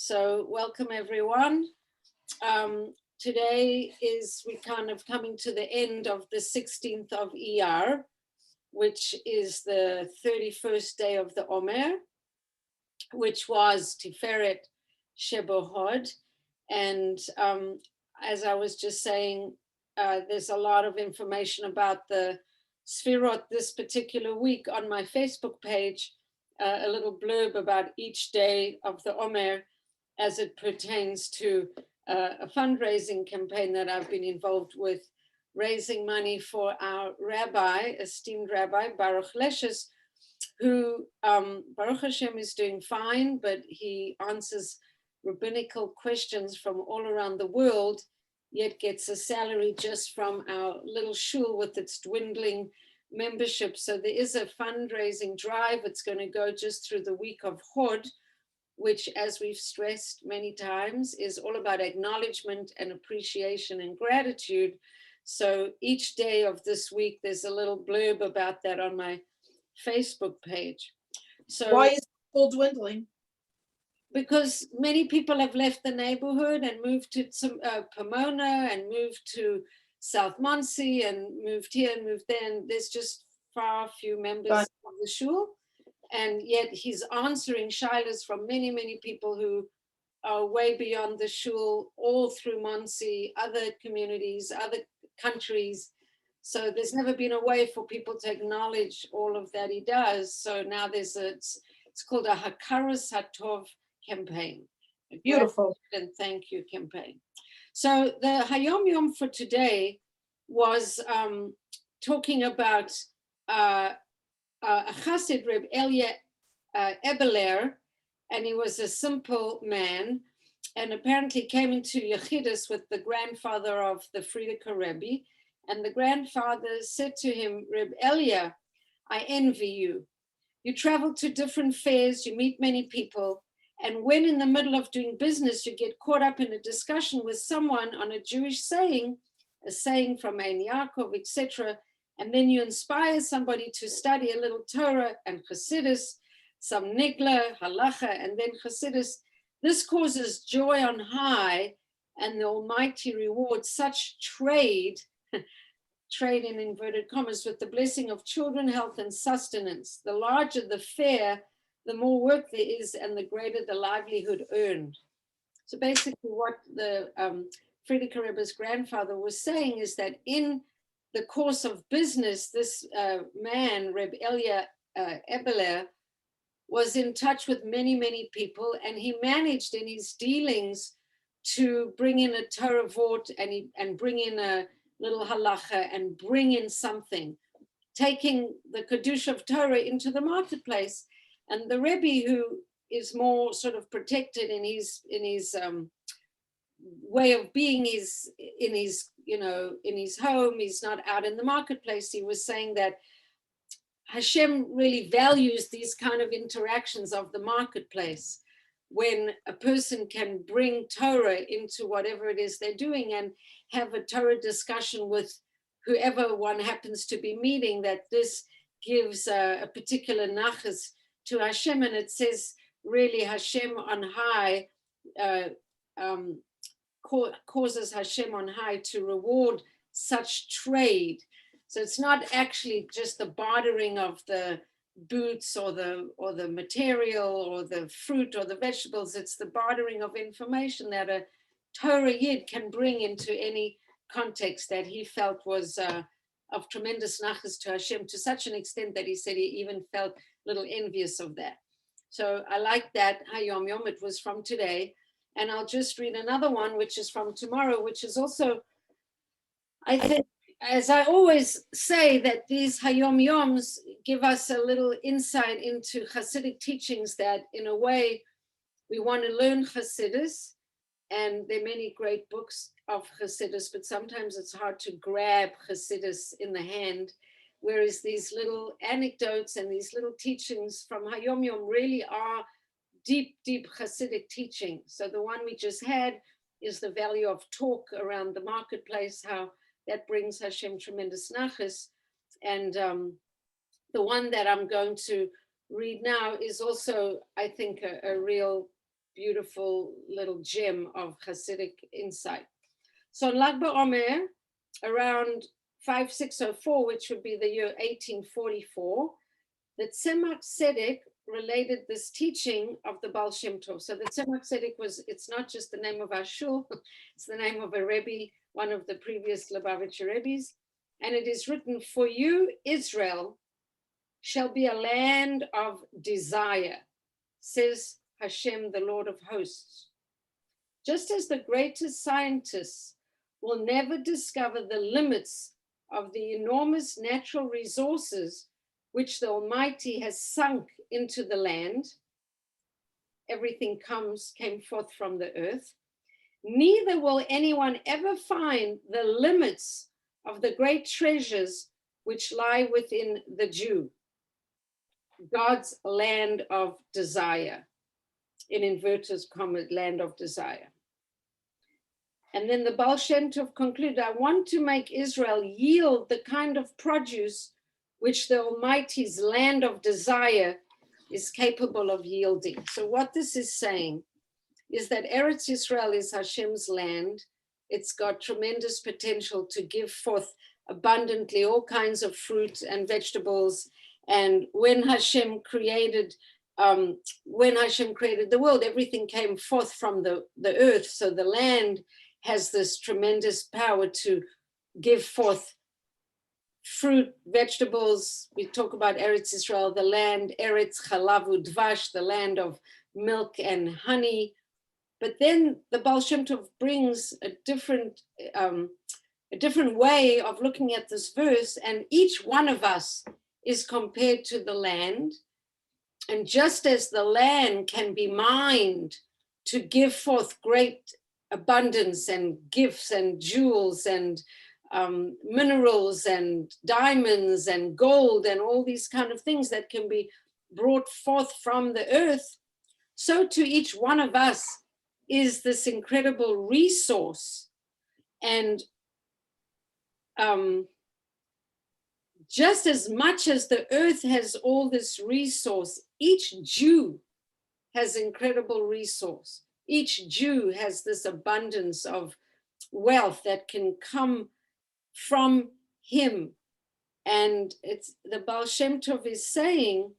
So welcome everyone. Today we're kind of coming to the end of the 16th of ER, which is the 31st day of the Omer, which was Tiferet Shebohod. And as I was just saying, there's a lot of information about the Sfirot this particular week on my Facebook page, a little blurb about each day of the Omer as it pertains to a fundraising campaign that I've been involved with, raising money for our rabbi, esteemed Rabbi Baruch Leshes, who Baruch Hashem is doing fine, but he answers rabbinical questions from all around the world, yet gets a salary just from our little shul with its dwindling membership. So there is a fundraising drive. It's going to go just through the week of Hod, which, as we've stressed many times, is all about acknowledgement and appreciation and gratitude. So each day of this week, there's a little blurb about that on my Facebook page. So why is it dwindling? Because many people have left the neighborhood and moved to some Pomona and moved to South Monsey and moved here and moved there. And there's just far few members of the shul. And yet he's answering shilas from many, many people who are way beyond the shul, all through Monsey, other communities, other countries. So there's never been a way for people to acknowledge all of that he does. So now it's called a Hakaras Hatov campaign. Beautiful. And thank you campaign. So the Hayom Yom for today was talking about a Chassid, Reb Elia Ebeler, and he was a simple man, and apparently came into Yechidus with the grandfather of the Frierdiker Rebbe, and the grandfather said to him, Reb Elia, I envy you. You travel to different fairs, you meet many people, and when in the middle of doing business, you get caught up in a discussion with someone on a Jewish saying, a saying from Ein Yaakov, etc., and then you inspire somebody to study a little Torah and Chassidus, some Nigla, Halacha, and then Chassidus. This causes joy on high, and the Almighty rewards such trade in inverted commas, with the blessing of children, health, and sustenance. The larger the fair, the more work there is, and the greater the livelihood earned. So basically what the Frierdiker Rebbe's grandfather was saying is that in the course of business, this man, Reb Elia Ebeler, was in touch with many, many people, and he managed in his dealings to bring in a Torah vort and bring in a little halacha and bring in something, taking the Kiddush of Torah into the marketplace. And the Rebbe, who is more sort of protected in his way of being, is in his home, he's not out in the marketplace. He was saying that Hashem really values these kind of interactions of the marketplace, when a person can bring Torah into whatever it is they're doing and have a Torah discussion with whoever one happens to be meeting, that this gives a particular nachas to Hashem. And it says really Hashem on high causes Hashem on high to reward such trade. So it's not actually just the bartering of the boots or the material or the fruit or the vegetables. It's the bartering of information that a Torah Yid can bring into any context that he felt was of tremendous nachas to Hashem, to such an extent that he said he even felt a little envious of that. So I like that Hayom Yom. It was from today. And I'll just read another one, which is from tomorrow, which is also, I think, as I always say, that these Hayom Yoms give us a little insight into Hasidic teachings, that in a way we want to learn Hasidus, and there are many great books of Hasidus, but sometimes it's hard to grab Hasidus in the hand, whereas these little anecdotes and these little teachings from Hayom Yom really are deep, deep Hasidic teaching. So the one we just had is the value of talk around the marketplace, how that brings Hashem tremendous nachas. And the one that I'm going to read now is also, I think, a real beautiful little gem of Hasidic insight. So on Lag BaOmer, around 5604, which would be the year 1844, the Tzemach Tzedek related this teaching of the Baal Shem Tov. So the Tzemach Tzedek it's not just the name of our shul, it's the name of a Rebbe, one of the previous Lubavitcher Rebbes. And it is written, for you, Israel, shall be a land of desire, says Hashem, the Lord of hosts. Just as the greatest scientists will never discover the limits of the enormous natural resources which the Almighty has sunk into the land, everything came forth from the earth, neither will anyone ever find the limits of the great treasures which lie within the Jew, God's land of desire, in inverted commas, land of desire. And then the Baal Shem Tov concluded, I want to make Israel yield the kind of produce which the Almighty's land of desire is capable of yielding. So what this is saying is that Eretz Israel is Hashem's land. It's got tremendous potential to give forth abundantly all kinds of fruit and vegetables. And when Hashem created the world, everything came forth from the earth. So the land has this tremendous power to give forth fruit, vegetables. We talk about Eretz Israel, the land, Eretz Chalav Udvash, the land of milk and honey. But then the Baal Shem Tov brings a different way of looking at this verse, and each one of us is compared to the land. And just as the land can be mined to give forth great abundance and gifts and jewels and minerals and diamonds and gold and all these kind of things that can be brought forth from the earth, so to each one of us is this incredible resource. And just as much as the earth has all this resource, each Jew has incredible resource. Each Jew has this abundance of wealth that can come from him. And it's the Baal Shem Tov is saying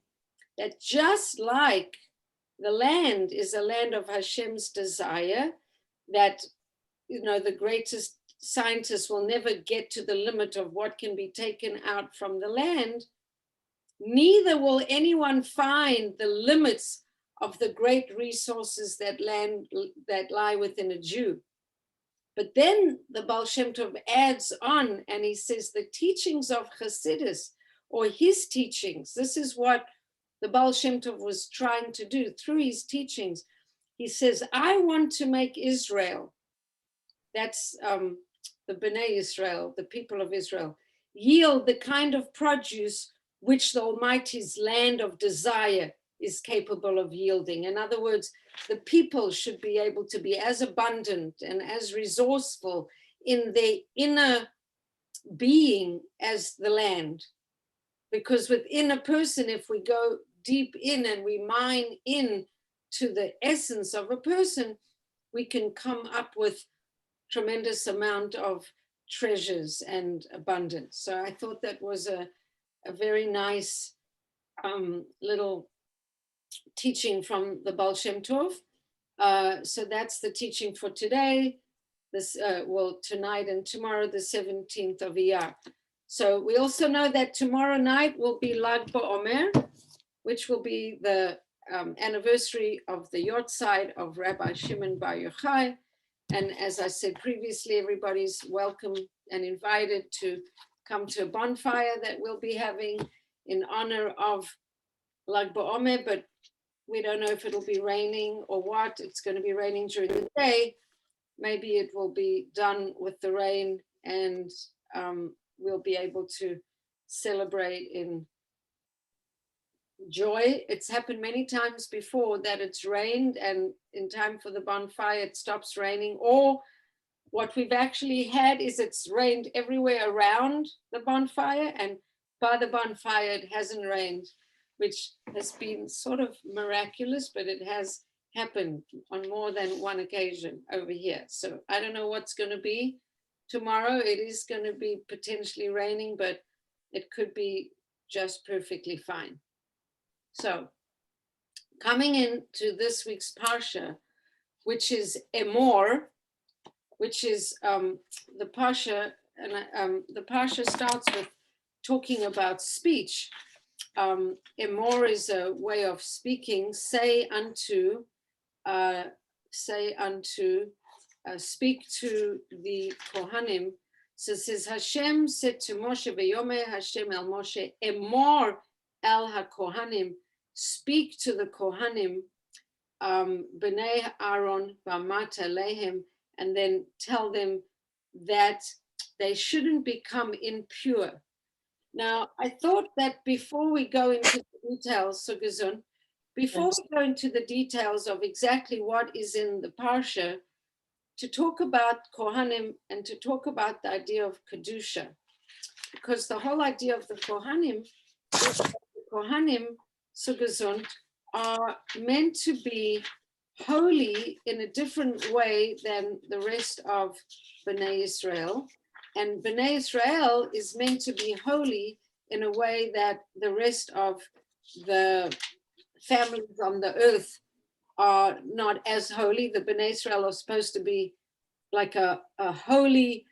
that just like the land is a land of Hashem's desire, that, you know, the greatest scientists will never get to the limit of what can be taken out from the land, neither will anyone find the limits of the great resources that lie within a Jew. But then the Baal Shem Tov adds on, and he says the teachings of Hasidus, or his teachings, this is what the Baal Shem Tov was trying to do through his teachings. He says, I want to make Israel, that's the Bnei Israel, the people of Israel, yield the kind of produce which the Almighty's land of desire is capable of yielding. In other words, the people should be able to be as abundant and as resourceful in their inner being as the land. Because within a person, if we go deep in and we mine in to the essence of a person, we can come up with tremendous amount of treasures and abundance. So I thought that was a very nice little teaching from the Baal Shem Tov. So that's the teaching for today, tonight and tomorrow, the 17th of Iyar. So we also know that tomorrow night will be Lag BaOmer, which will be the anniversary of the Yortzeit of Rabbi Shimon Bar Yochai. And as I said previously, everybody's welcome and invited to come to a bonfire that we'll be having in honor of Lag BaOmer, but we don't know if it'll be raining or what. It's going to be raining during the day. Maybe it will be done with the rain, and we'll be able to celebrate in joy. It's happened many times before that it's rained, and in time for the bonfire it stops raining, or what we've actually had is it's rained everywhere around the bonfire, and by the bonfire it hasn't rained, which has been sort of miraculous, but it has happened on more than one occasion over here. So I don't know what's going to be tomorrow. It is going to be potentially raining, but it could be just perfectly fine. So coming into this week's Parsha, which is Emor, which is the Parsha, and the Parsha starts with talking about speech. Emor is a way of speaking, say unto, speak to the Kohanim. So it says, Hashem said to Moshe, Vayome Hashem el Moshe, Emor el HaKohanim, speak to the Kohanim, B'nai Aaron v'amata lehem, and then tell them that they shouldn't become impure. Now, I thought that before we go into the details, so Gesund, before we go into the details of exactly what is in the Parsha, to talk about Kohanim and to talk about the idea of Kedusha, because the whole idea of the Kohanim is that the Kohanim, so Gesund, are meant to be holy in a different way than the rest of Bnei Israel. And Bnei Israel is meant to be holy in a way that the rest of the families on the earth are not as holy. The Bnei Israel are supposed to be like a holy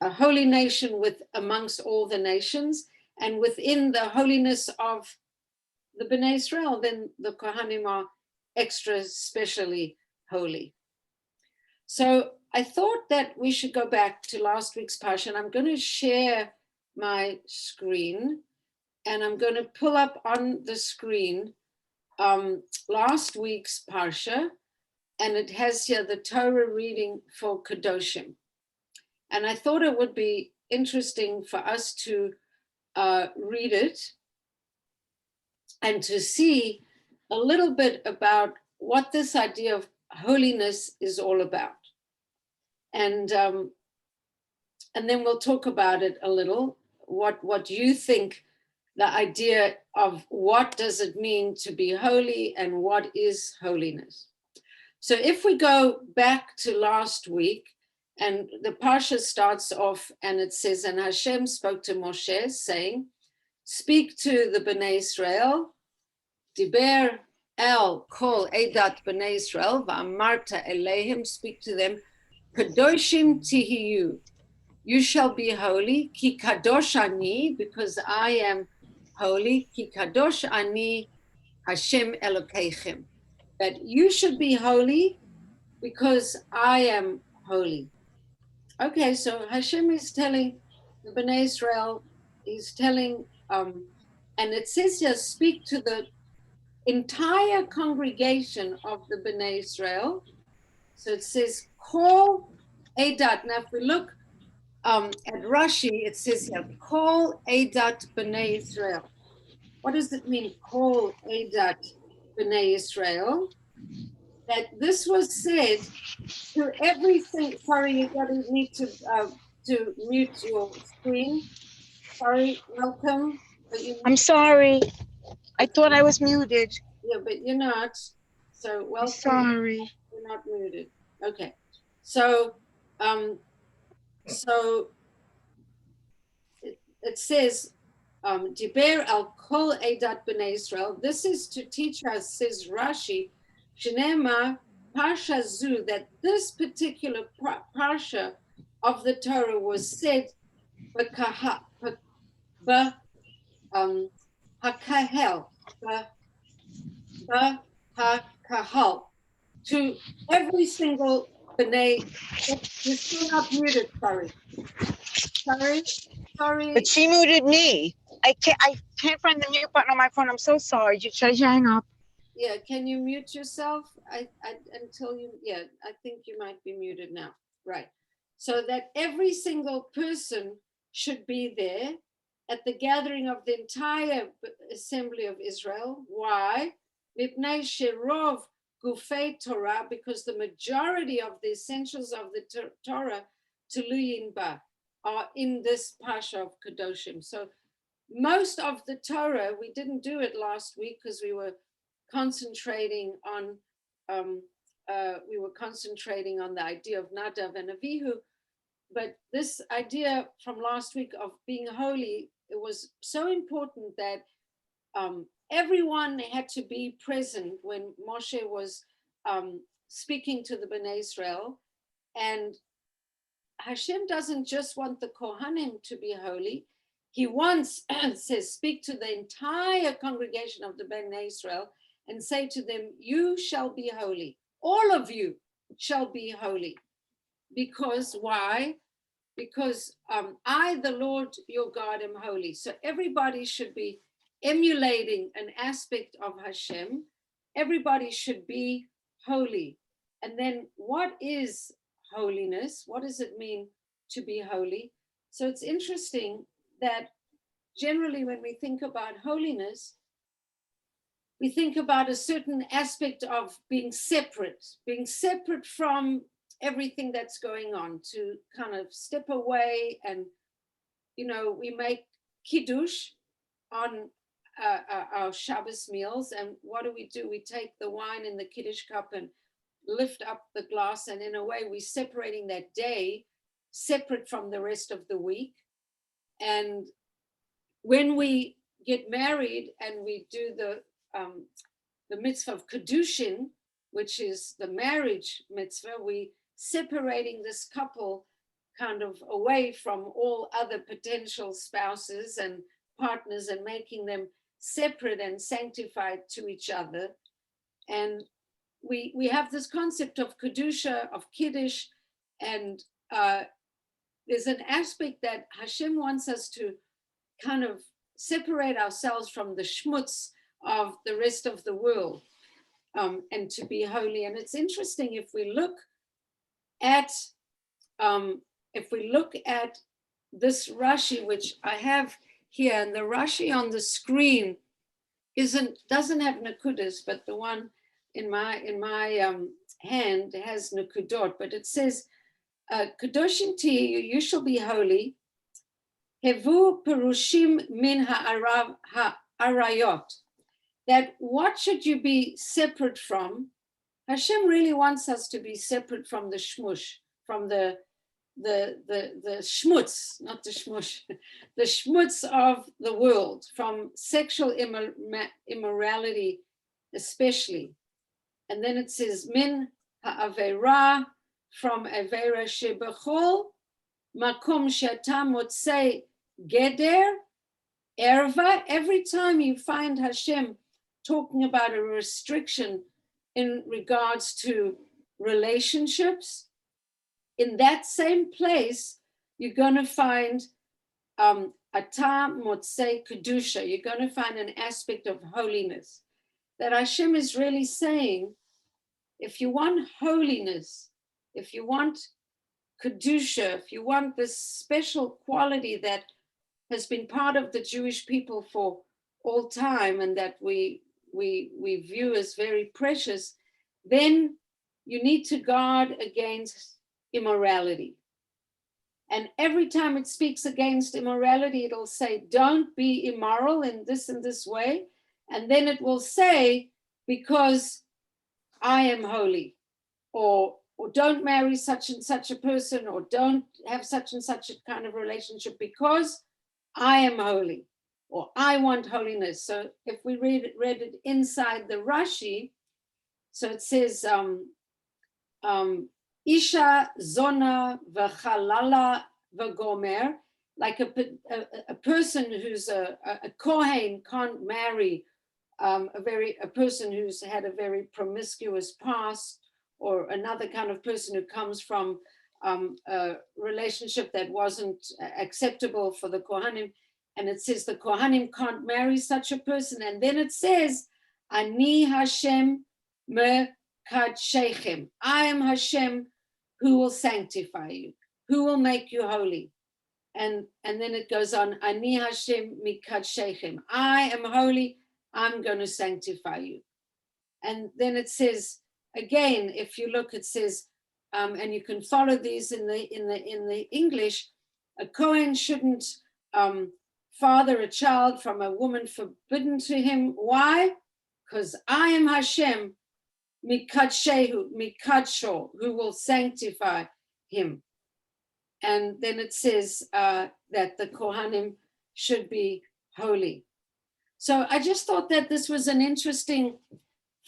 nation with amongst all the nations. And within the holiness of the Bnei Israel, then the Kohanim are extra specially holy. So I thought that we should go back to last week's Parsha, and I'm going to share my screen, and I'm going to pull up on the screen last week's Parsha, and it has here the Torah reading for Kedoshim. And I thought it would be interesting for us to read it and to see a little bit about what this idea of holiness is all about. And then we'll talk about it a little, what you think the idea of what does it mean to be holy and what is holiness. So if we go back to last week, and the Parsha starts off and it says, and Hashem spoke to Moshe saying, speak to the Bnei Israel, Diber el kol edat Bnei Israel, va'amarta elehem, speak to them, Kadoshim tihiyu, you shall be holy, ki kadosh ani, because I am holy, ki kadosh ani Hashem Elokeichem, that you should be holy because I am holy. Okay, so Hashem is telling the Bnei Israel, he's telling, and it says here, speak to the entire congregation of the Bnei Israel. So it says, call Edat. Now, if we look at Rashi, it says here, call Edat Bnei Israel. What does it mean, call Edat Bnei Israel? That this was said to everything. Sorry, you got to need to mute your screen. Sorry, welcome. I'm sorry. I thought I was muted. Yeah, but you're not. So welcome. Sorry. You're not muted. Okay. So, it says, Diber al kol edat b'nei Israel. This is to teach us, says Rashi, Shnema Parsha Zu, that this particular Parsha of the Torah was said hakahel, to every single B'nai. You're still not muted, sorry. But she muted me. I can't find the mute button on my phone. I'm so sorry. Should I hang up? Yeah, can you mute yourself? I think you might be muted now. Right. So that every single person should be there at the gathering of the entire assembly of Israel. Why? Mipnei sherov gufei Torah, because the majority of the essentials of the Torah, tuluyin ba, are in this Parsha of Kedoshim. So most of the Torah, we didn't do it last week because we were concentrating on we were concentrating on the idea of Nadav and Avihu, but this idea from last week of being holy, it was so important that everyone had to be present when Moshe was speaking to the Bnei Israel. And Hashem doesn't just want the Kohanim to be holy. He wants, says, speak to the entire congregation of the Bnei Israel and say to them, you shall be holy. All of you shall be holy. Because why? Because I, the Lord your God, am holy. So everybody should be emulating an aspect of Hashem. Everybody should be holy. And then what is holiness? What does it mean to be holy? So it's interesting that generally when we think about holiness, we think about a certain aspect of being separate from everything that's going on, to kind of step away. And, you know, we make kiddush on our Shabbos meals. And what do? We take the wine in the kiddush cup and lift up the glass. And in a way, we're separating that day separate from the rest of the week. And when we get married and we do the mitzvah of kedushin, which is the marriage mitzvah, we separating this couple kind of away from all other potential spouses and partners and making them separate and sanctified to each other. And we have this concept of kedusha, of kiddush, and there's an aspect that Hashem wants us to kind of separate ourselves from the schmutz of the rest of the world, and to be holy. And it's interesting if we look at this Rashi, which I have here, and the Rashi on the screen doesn't have nakudas, but the one in my hand has nakudot. But it says, "Kadoshim tiyu, you shall be holy. Hevu perushim min ha'arayot." That what should you be separate from? Hashem really wants us to be separate from the shmush, from the schmutz, not the shmush, the schmutz of the world, from sexual immorality especially. And then it says, min ha'avera, from avera shebechol, makom she'ata motzei geder, erva. Every time you find Hashem talking about a restriction in regards to relationships, in that same place, you're going to find ata motzei kedusha. You're going to find an aspect of holiness. That Hashem is really saying, if you want holiness, if you want kedusha, if you want this special quality that has been part of the Jewish people for all time and that we view as very precious, then you need to guard against immorality. And every time it speaks against immorality, it'll say, don't be immoral in this and this way. And then it will say, because I am holy, or don't marry such and such a person, or don't have such and such a kind of relationship because I am holy, or I want holiness. So if we read it inside the Rashi, so it says, Isha zona v'chalala v'gomer, like a person who's a Kohen can't marry a person who's had a very promiscuous past, or another kind of person who comes from a relationship that wasn't acceptable for the Kohanim. And it says the Kohanim can't marry such a person. And then it says, Ani Hashem mekadshechem. I am Hashem who will sanctify you, who will make you holy. And then it goes on, Ani Hashem mikadshechem. I am holy, I'm going to sanctify you. And then it says, again, if you look, it says, and you can follow these in the English, a Kohen shouldn't father a child from a woman forbidden to him. Why? Because I am Hashem Mikadshehu, Mikadsho, who will sanctify him. And then it says that the Kohanim should be holy. So I just thought that this was an interesting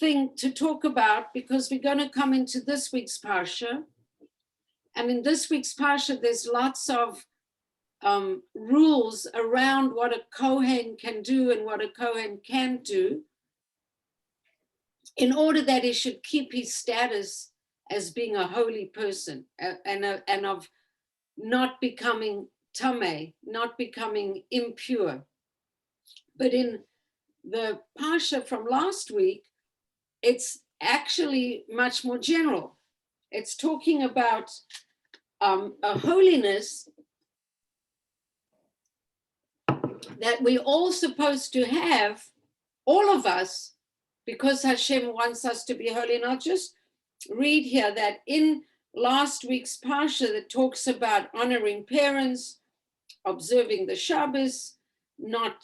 thing to talk about, because we're going to come into this week's Parsha. And in this week's Parsha, there's lots of rules around what a Kohen can do and what a Kohen can't do, in order that he should keep his status as being a holy person and of not becoming tameh, not becoming impure. But in the Parsha from last week, it's actually much more general. It's talking about a holiness that we're all supposed to have, all of us, because Hashem wants us to be holy. And I'll just read here that in last week's Parsha that talks about honoring parents, observing the Shabbos, not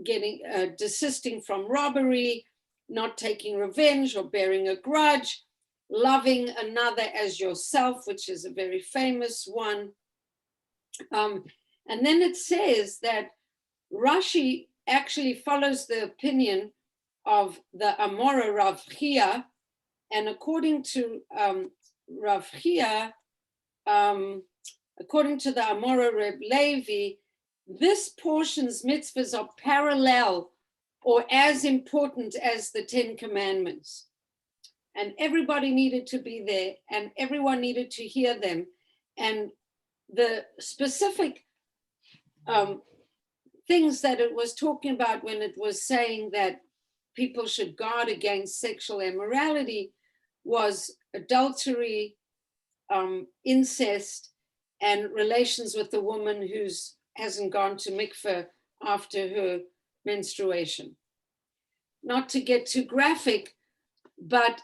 getting desisting from robbery, not taking revenge or bearing a grudge, loving another as yourself, which is a very famous one. And then it says that Rashi actually follows the opinion of the Emor Rav Chia, and according to Rav Chia, according to the Emor Reb Levi, this portion's mitzvahs are parallel or as important as the 10 Commandments. And everybody needed to be there, and everyone needed to hear them. And the specific things that it was talking about when it was saying that people should guard against sexual immorality was adultery, incest, and relations with a woman who hasn't gone to mikveh after her menstruation. Not to get too graphic, but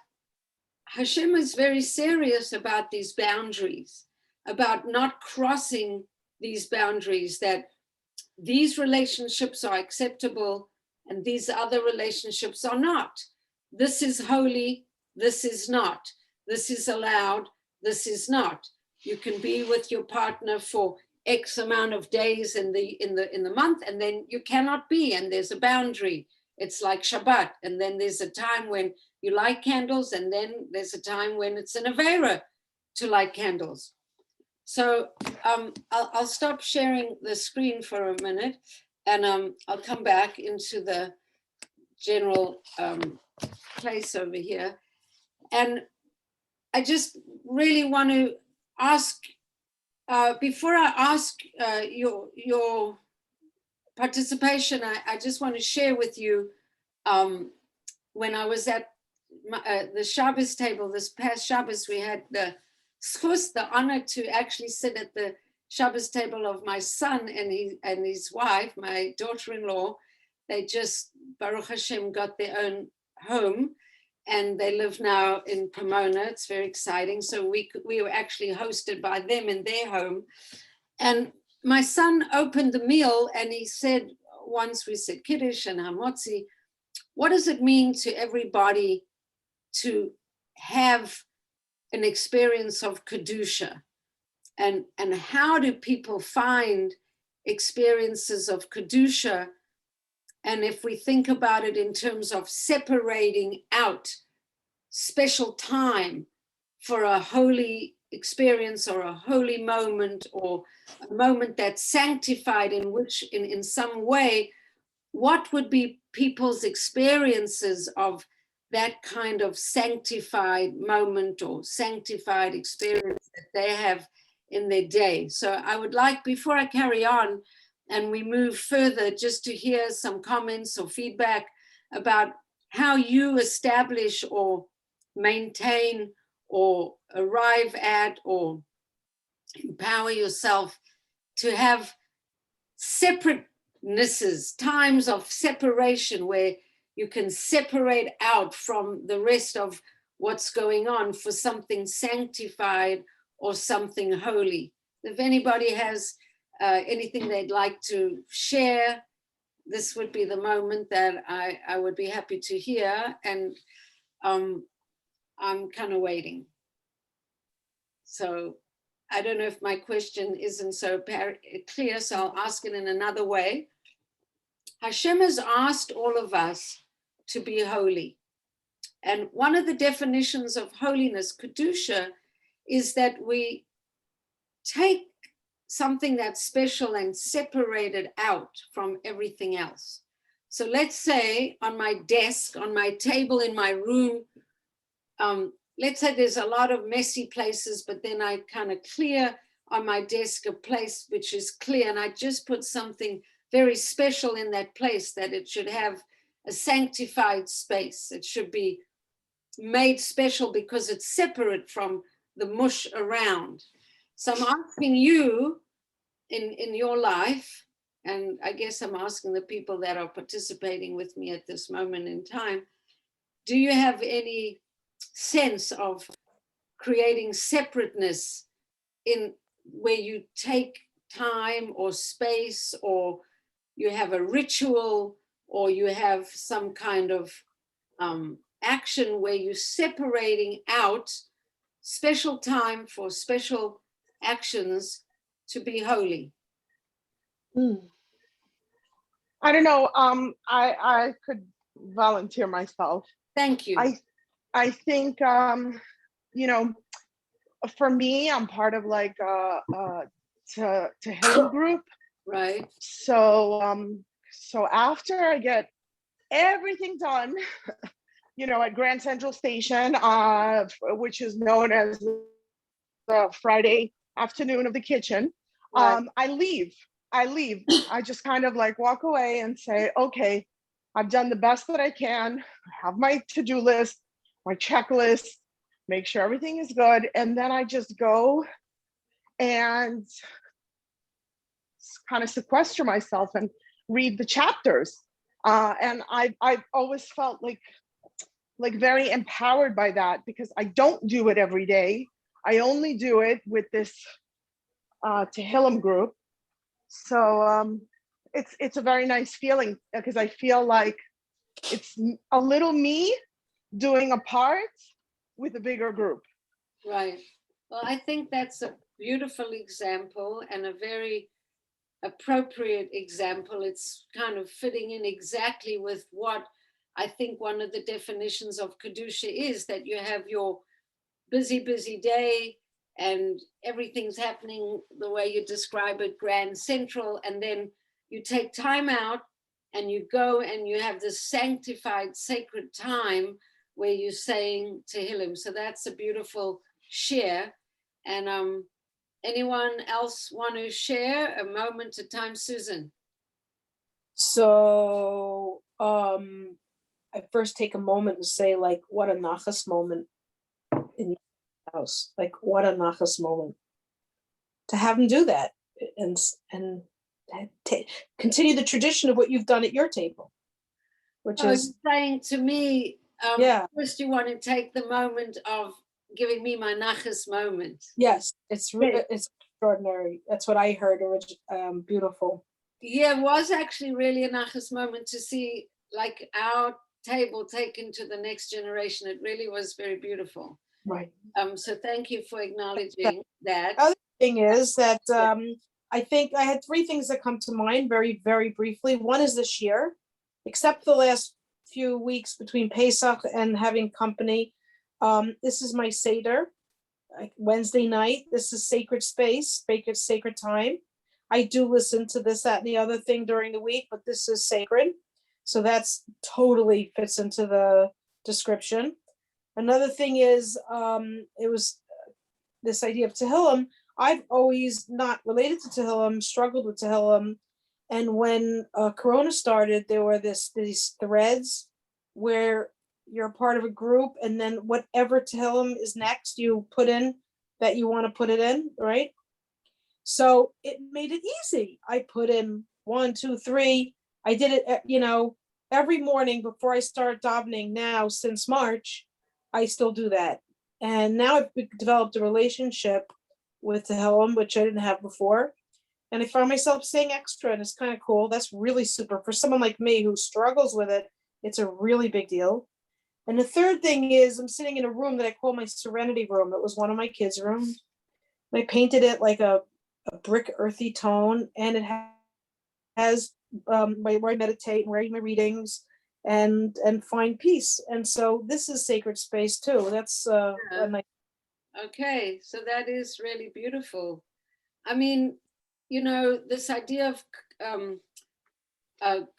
Hashem is very serious about these boundaries, about not crossing these boundaries, that these relationships are acceptable and these other relationships are not. This is holy, this is not. This is allowed, this is not. You can be with your partner for X amount of days in the month, and then you cannot be, and there's a boundary. It's like Shabbat, and then there's a time when you light candles, and then there's a time when it's an avera to light candles. So I'll stop sharing the screen for a minute, and I'll come back into the general place over here. And I just really want to ask, before I ask your participation, I just want to share with you, when I was at the Shabbos table this past Shabbos, we had the schus, the honor to actually sit at the Shabbos table of my son and his wife, my daughter-in-law. They just, Baruch Hashem, got their own home, and they live now in Pomona. It's very exciting. So we were actually hosted by them in their home. And my son opened the meal and he said, once we said Kiddush and Hamotzi, what does it mean to everybody to have an experience of Kedusha? And how do people find experiences of Kedusha? And if we think about it in terms of separating out special time for a holy experience or a holy moment or a moment that's sanctified in which in some way, what would be people's experiences of that kind of sanctified moment or sanctified experience that they have in their day? So I would like, before I carry on and we move further, just to hear some comments or feedback about how you establish or maintain or arrive at or empower yourself to have separatenesses, times of separation where you can separate out from the rest of what's going on for something sanctified or something holy. If anybody has anything they'd like to share, this would be the moment that I would be happy to hear. And I'm kind of waiting. So I don't know if my question isn't so clear, so I'll ask it in another way. Hashem has asked all of us to be holy. And one of the definitions of holiness, Kedusha, is that we take something that's special and separate it out from everything else. So let's say on my desk, on my table in my room, let's say there's a lot of messy places, but then I kind of clear on my desk a place which is clear, and I just put something very special in that place, that it should have a sanctified space. It should be made special because it's separate from the mush around. So I'm asking you in your life, and I guess I'm asking the people that are participating with me at this moment in time, do you have any sense of creating separateness in where you take time or space, or you have a ritual, or you have some kind of action where you're separating out special time for special actions to be holy? I don't know. I could volunteer myself. Thank you. I think you know, for me, I'm part of like to healing group. Right. So so after I get everything done, you know, at Grand Central Station, which is known as the Friday afternoon of the kitchen, Right. I leave. I just kind of like walk away and say, okay, I've done the best that I can. I have my to-do list, my checklist, make sure everything is good. And then I just go and kind of sequester myself and read the chapters. And I've always felt like very empowered by that, because I don't do it every day. I only do it with this Tehillim group. So it's a very nice feeling, because I feel like it's a little me doing a part with a bigger group. Right. Well, I think that's a beautiful example and a very appropriate example. It's kind of fitting in exactly with what I think one of the definitions of Kedusha is, that you have your busy day and everything's happening the way you describe it, Grand Central, and then you take time out and you go and you have this sanctified, sacred time where you're saying Tehillim. So that's a beautiful share. And anyone else want to share a moment of time? Susan? So I first take a moment and say, like, what a nachas moment in your house. Like, what a nachas moment to have them do that and continue the tradition of what you've done at your table, which is saying to me, yeah. First you want to take the moment of giving me my nachas moment. Yes, it's extraordinary. That's what I heard. Beautiful. Yeah, it was actually really a nachas moment to see like our table taken to the next generation. It really was very beautiful. Right. So thank you for acknowledging that. Other thing is that I think I had three things that come to mind very, very briefly. One is this year, except the last few weeks between Pesach and having company. This is my Seder, like Wednesday night. This is sacred space, sacred time. I do listen to this, that, and the other thing during the week, but this is sacred. So that's totally fits into the description. Another thing is, it was this idea of Tehillim. I've always not related to Tehillim, struggled with Tehillim. And when Corona started, there were these threads where you're a part of a group, and then whatever Tehillim is next, you put in that you want to put it in, right? So it made it easy. I put in 1, 2, 3. I did it, every morning before I start davening now since March. I still do that. And now I've developed a relationship with Tehillim, which I didn't have before. And I found myself saying extra, and it's kind of cool. That's really super. For someone like me who struggles with it, it's a really big deal. And the third thing is I'm sitting in a room that I call my serenity room. It was one of my kids' rooms. I painted it like a brick earthy tone, and it has where I meditate and write my readings and find peace. And so this is sacred space too. That's a nice. Okay, so that is really beautiful. I mean, you know, this idea of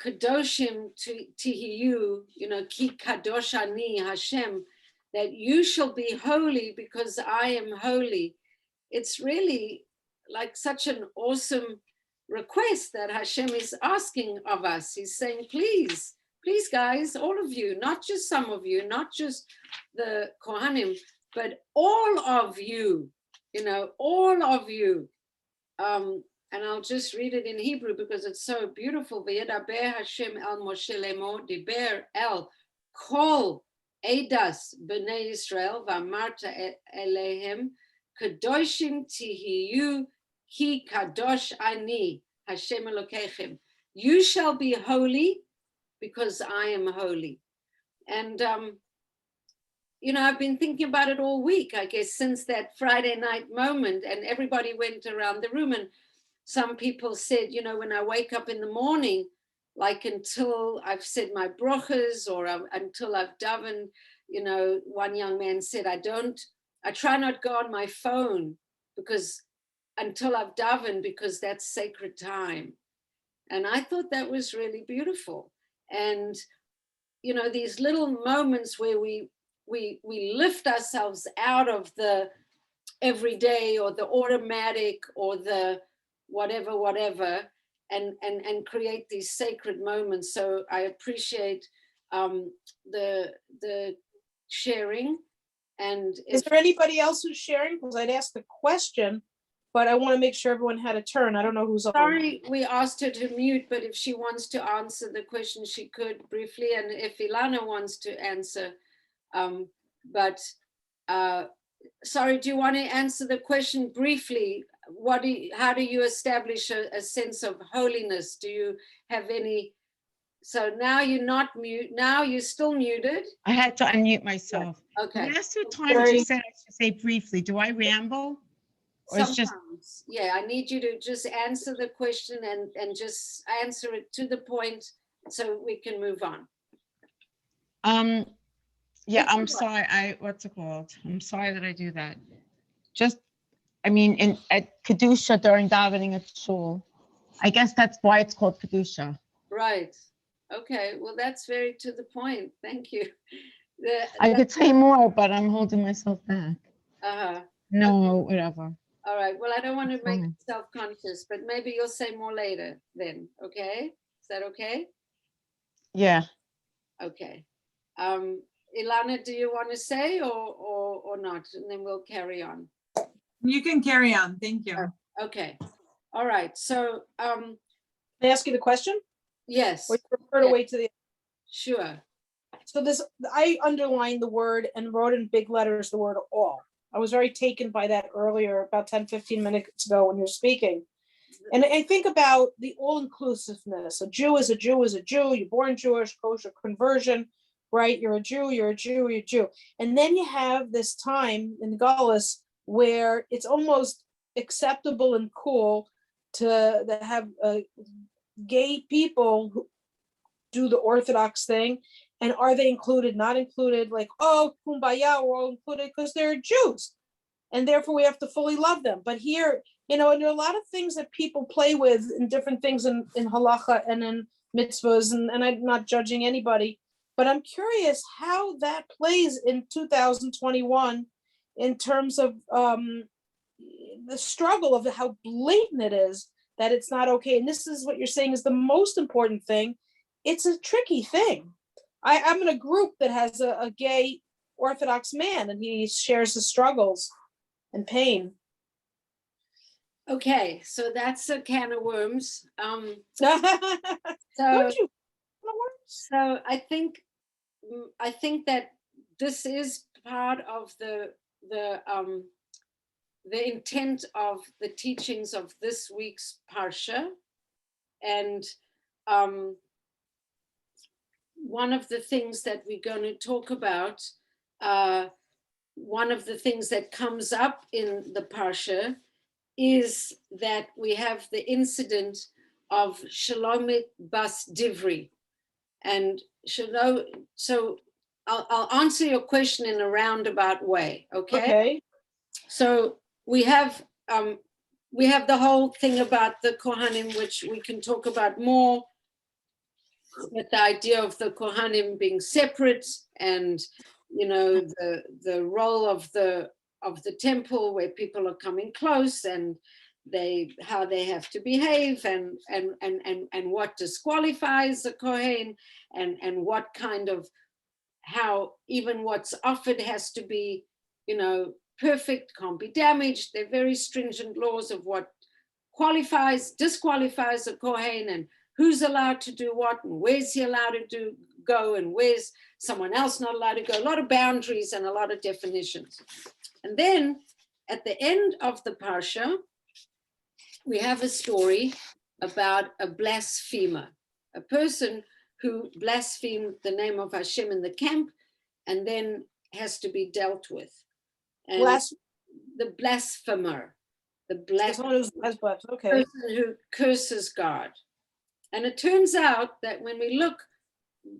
kadoshim tihiyu, you know, ki kadosh ani Hashem, that you shall be holy because I am holy. It's really like such an awesome request that Hashem is asking of us. He's saying, please, please, guys, all of you, not just some of you, not just the Kohanim, but all of you, you know, all of you. And I'll just read it in Hebrew because it's so beautiful. V'yedaber Hashem el Moshe lemor, diber el kol edas b'nei Yisrael, v'amarta elehem, kadoshim tihiyu, ki kadosh ani, Hashem Elokechem. You shall be holy because I am holy. And, you know, I've been thinking about it all week, I guess, since that Friday night moment, and everybody went around the room, and some people said, you know, when I wake up in the morning, like until I've said my brochas or until I've davened, you know, one young man said, I try not go on my phone because until I've davened, because that's sacred time. And I thought that was really beautiful. And, you know, these little moments where we lift ourselves out of the everyday or the automatic or the whatever, and create these sacred moments. So I appreciate the sharing. And is there anybody else who's sharing? Because I'd asked the question, but I want to make sure everyone had a turn. I don't know who's on. Sorry, we asked her to mute, but if she wants to answer the question, she could briefly. And if Ilana wants to answer, sorry, do you want to answer the question briefly? How do you establish a sense of holiness? Do you have any? So now you're not mute. Now you're still muted. I had to unmute myself. Yeah. Okay. Last two times you said I should say briefly. Do I ramble? Or it's just, yeah, I need you to just answer the question and just answer it to the point so we can move on. yeah, I'm sorry. What's it called? I'm sorry that I do that. Just, I mean, at Kedusha during davening at shul, I guess that's why it's called Kedusha. Right. Okay. Well, that's very to the point. Thank you. I could say more, but I'm holding myself back. No, okay. whatever. All right. Well, I don't want to make you self-conscious, but maybe you'll say more later then. Okay. Is that okay? Yeah. Okay. Ilana, do you want to say or not? And then we'll carry on. You can carry on. Thank you. Okay. All right. So, Can I ask you the question? yes. Or you prefer to wait to the. Sure. So I underlined the word and wrote in big letters the word all. I was very taken by that earlier, about 10, 15 minutes ago when you're speaking. And I think about the all-inclusiveness. A Jew is a Jew is a Jew. You're born Jewish, kosher conversion, right? You're a Jew, you're a Jew, you're a Jew. And then you have this time in Galus where it's almost acceptable and cool to have gay people who do the Orthodox thing. And are they included, not included? Like, oh, kumbaya, we're all included because they're Jews. And therefore we have to fully love them. But here, you know, and there are a lot of things that people play with in different things in halacha and in mitzvahs, and I'm not judging anybody, but I'm curious how that plays in 2021 in terms of the struggle of how blatant it is that it's not okay. And this is what you're saying is the most important thing. It's a tricky thing. I'm in a group that has a gay Orthodox man, and he shares his struggles and pain. Okay, so that's a can of worms. So I think that this is part of the intent of the teachings of this week's Parsha, and one of the things that we're going to talk about, one of the things that comes up in the Parsha is that we have the incident of Shalomit Bas Divri. And so I'll answer your question in a roundabout way, okay? Okay, So we have the whole thing about the Kohanim, which we can talk about more, with the idea of the Kohanim being separate, and the role of the temple, where people are coming close, and how they have to behave, and what disqualifies the Kohen, and what kind of, how even what's offered has to be perfect, can't be damaged. They're very stringent laws of what disqualifies a Kohen, and who's allowed to do what, and where's he allowed to go, and where's someone else not allowed to go. A lot of boundaries and a lot of definitions. And then at the end of the Parsha, we have a story about a blasphemer, a person who blasphemed the name of Hashem in the camp, and then has to be dealt with. And the blasphemer, okay. person who curses God. And it turns out that when we look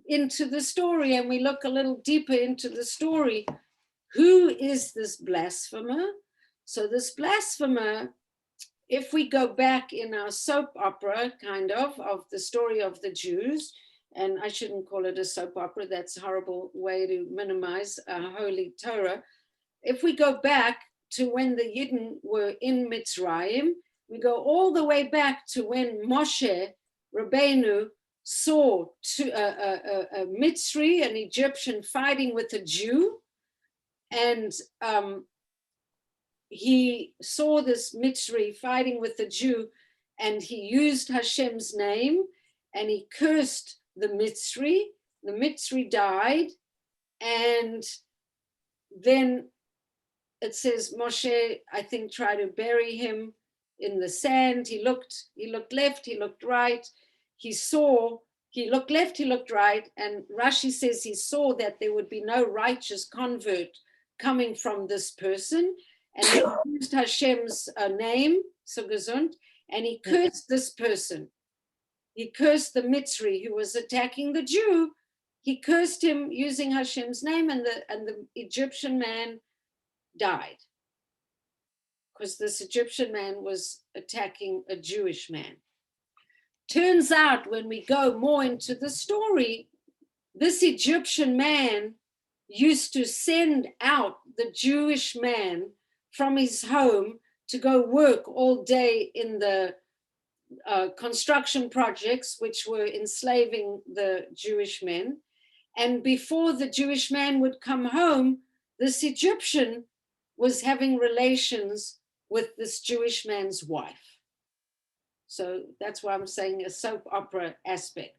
into the story, and we look a little deeper into the story, who is this blasphemer? So this blasphemer, if we go back in our soap opera, kind of the story of the Jews, and I shouldn't call it a soap opera, that's a horrible way to minimize holy Torah. If we go back to when the Yidden were in Mitzrayim, we go all the way back to when Moshe Rabbeinu saw a Mitzri, an Egyptian, fighting with a Jew, and he saw this Mitzri fighting with the Jew, and he used Hashem's name, and he cursed the Mitzri. The Mitzri died, and then it says Moshe, I think, tried to bury him in the sand. He looked left, he looked right. He looked left, he looked right. And Rashi says he saw that there would be no righteous convert coming from this person. And he used Hashem's name, so gesund, and he cursed this person. He cursed the Mitzri who was attacking the Jew. He cursed him using Hashem's name, and the Egyptian man died, because this Egyptian man was attacking a Jewish man. Turns out, when we go more into the story, this Egyptian man used to send out the Jewish man from his home to go work all day in the construction projects, which were enslaving the Jewish men. And before the Jewish man would come home, this Egyptian was having relations with this Jewish man's wife. So that's why I'm saying a soap opera aspect.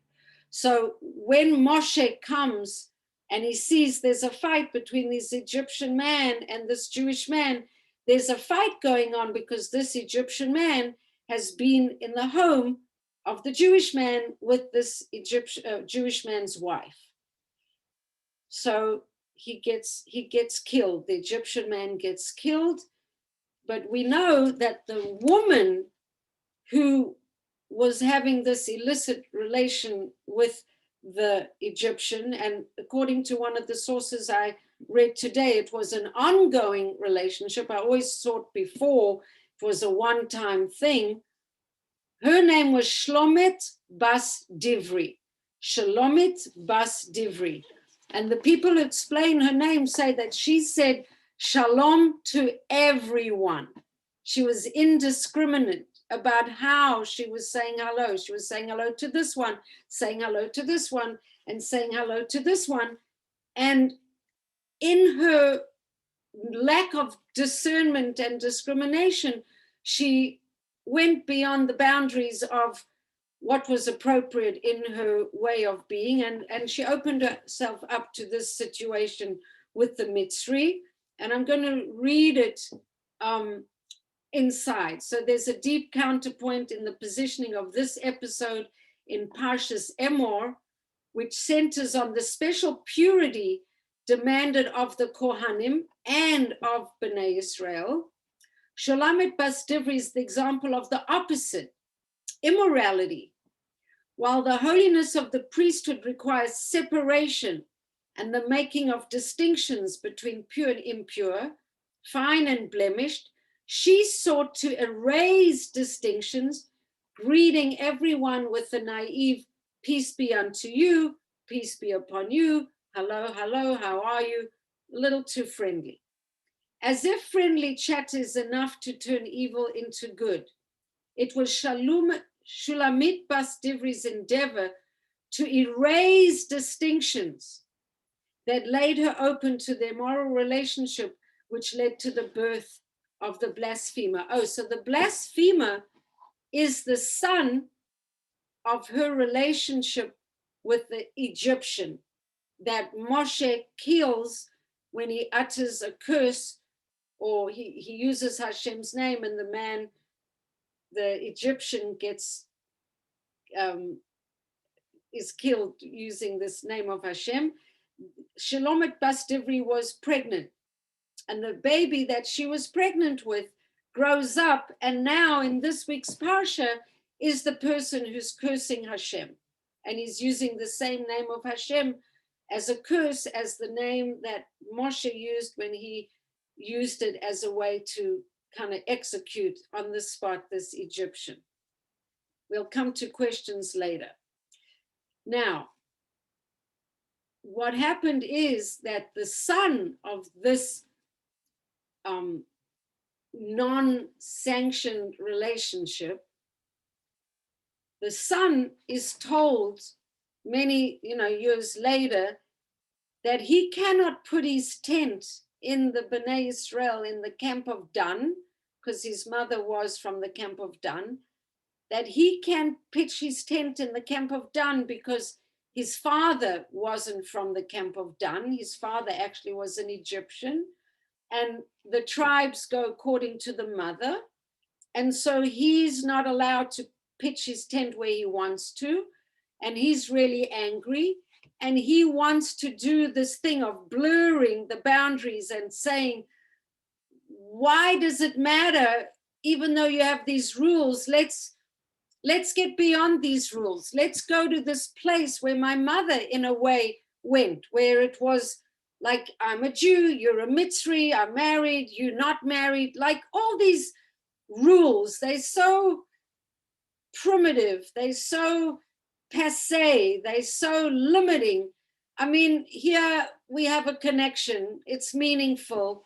So when Moshe comes and he sees there's a fight between this Egyptian man and this Jewish man, there's a fight going on because this Egyptian man has been in the home of the Jewish man with this Jewish man's wife. So he gets killed. The Egyptian man gets killed. But we know that the woman who was having this illicit relation with the Egyptian, and according to one of the sources I read today, it was an ongoing relationship. I always thought before it was a one-time thing. Her name was Shlomit Bas Divri. Shalomit Bas Divri. And the people who explain her name say that she said shalom to everyone. She was indiscriminate about how she was saying hello. She was saying hello to this one, saying hello to this one, and saying hello to this one. And in her lack of discernment and discrimination, she went beyond the boundaries of what was appropriate in her way of being, and she opened herself up to this situation with the Mitzri. And I'm going to read it inside. So there's a deep counterpoint in the positioning of this episode in Parshas Emor, which centers on the special purity demanded of the Kohanim and of Bnei Israel. Shulamet Bas Divri is the example of the opposite, immorality. While the holiness of the priesthood requires separation and the making of distinctions between pure and impure, fine and blemished, she sought to erase distinctions, greeting everyone with the naive, peace be unto you, peace be upon you, hello, hello, how are you? A little too friendly. As if friendly chat is enough to turn evil into good. It was Shulamit Bas Divri's endeavor to erase distinctions that laid her open to their moral relationship, which led to the birth of the blasphemer. Oh, so the blasphemer is the son of her relationship with the Egyptian that Moshe kills when he utters a curse, or he uses Hashem's name, and the Egyptian is killed using this name of Hashem. Shulamit Bas Divri was pregnant, and the baby that she was pregnant with grows up, and now in this week's Parsha is the person who's cursing Hashem, and he's using the same name of Hashem as a curse as the name that Moshe used when he used it as a way to kind of execute on the spot this Egyptian. We'll come to questions later. Now, what happened is that the son of this non-sanctioned relationship, the son is told many years later that he cannot put his tent in the Bnei Israel in the camp of Dan, because his mother was from the camp of Dan, that he can't pitch his tent in the camp of Dan because his father wasn't from the camp of Dan. His father actually was an Egyptian, and the tribes go according to the mother. And so he's not allowed to pitch his tent where he wants to, and he's really angry. And he wants to do this thing of blurring the boundaries and saying, why does it matter, even though you have these rules, let's get beyond these rules. Let's go to this place where my mother, in a way, went, where it was like, I'm a Jew, you're a Mitzri, I'm married, you're not married, like all these rules. They're so primitive, they're so passe, they're so limiting. I mean, here we have a connection, it's meaningful.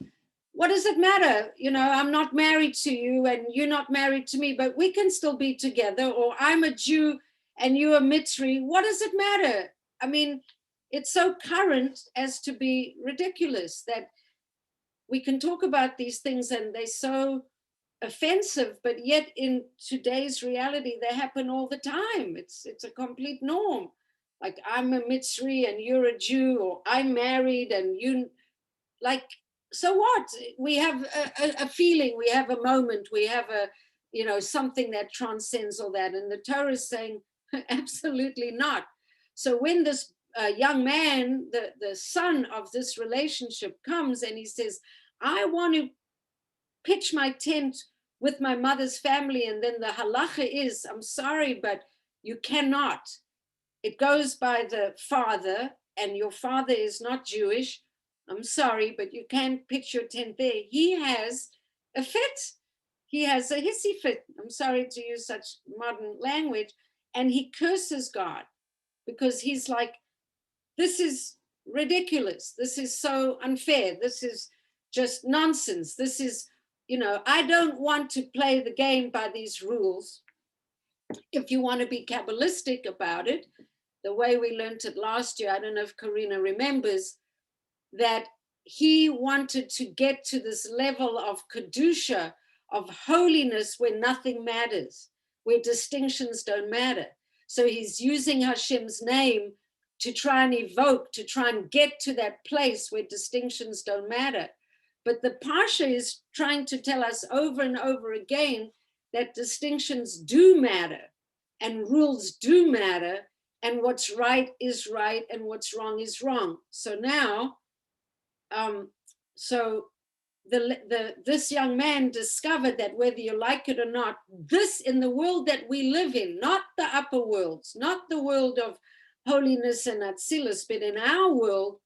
What does it matter? I'm not married to you and you're not married to me, but we can still be together. Or I'm a Jew and you're a Mitzri. What does it matter? I mean, it's so current as to be ridiculous that we can talk about these things and they're so offensive, but yet in today's reality, they happen all the time. It's a complete norm. Like, I'm a Mitzri and you're a Jew, or I'm married and you, like, so what? We have a feeling, we have a moment, we have something that transcends all that. And the Torah is saying, absolutely not. So when this young man, the son of this relationship, comes and he says, I want to pitch my tent with my mother's family, and then the halacha is, I'm sorry, but you cannot. It goes by the father, and your father is not Jewish. I'm sorry, but you can't pitch your tent there. He has a fit. He has a hissy fit. I'm sorry to use such modern language. And he curses God because he's like, this is ridiculous. This is so unfair. This is just nonsense. This is, I don't want to play the game by these rules. If you want to be Kabbalistic about it, the way we learned it last year, I don't know if Karina remembers, that he wanted to get to this level of Kedusha, of holiness, where nothing matters, where distinctions don't matter. So he's using Hashem's name to try and evoke, to try and get to that place where distinctions don't matter. But the Parsha is trying to tell us over and over again that distinctions do matter and rules do matter, and what's right is right, and what's wrong is wrong. So now, this young man discovered that whether you like it or not, this in the world that we live in, not the upper worlds, not the world of holiness and atzilus, but in our world,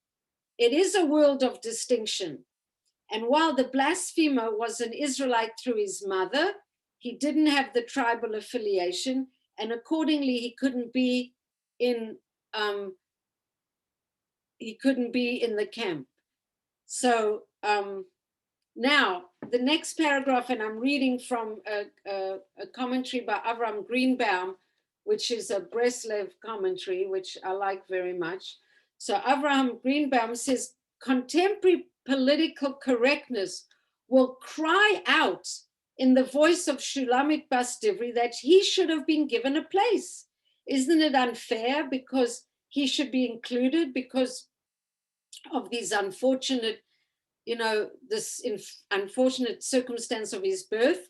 it is a world of distinction. And while the blasphemer was an Israelite through his mother, he didn't have the tribal affiliation, and accordingly, he couldn't be in the camp. So now the next paragraph, and I'm reading from a commentary by Avram Greenbaum, which is a Breslev commentary, which I like very much. So Avraham Greenbaum says, contemporary political correctness will cry out in the voice of Shulamit Bas Divri that he should have been given a place. Isn't it unfair because he should be included because of these unfortunate, unfortunate circumstance of his birth?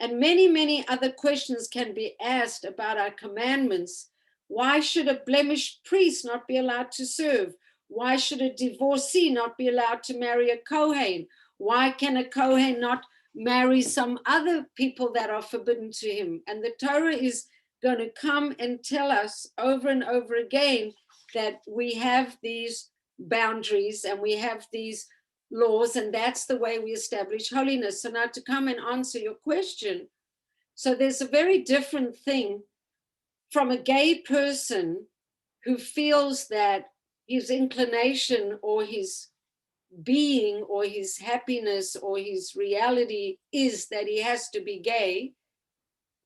And many, many other questions can be asked about our commandments. Why should a blemished priest not be allowed to serve? Why should a divorcee not be allowed to marry a Kohen? Why can a Kohen not marry some other people that are forbidden to him? And the Torah is going to come and tell us over and over again that we have these boundaries and we have these laws, and that's the way we establish holiness. So now to come and answer your question, so there's a very different thing from a gay person who feels that his inclination or his being or his happiness or his reality is that he has to be gay.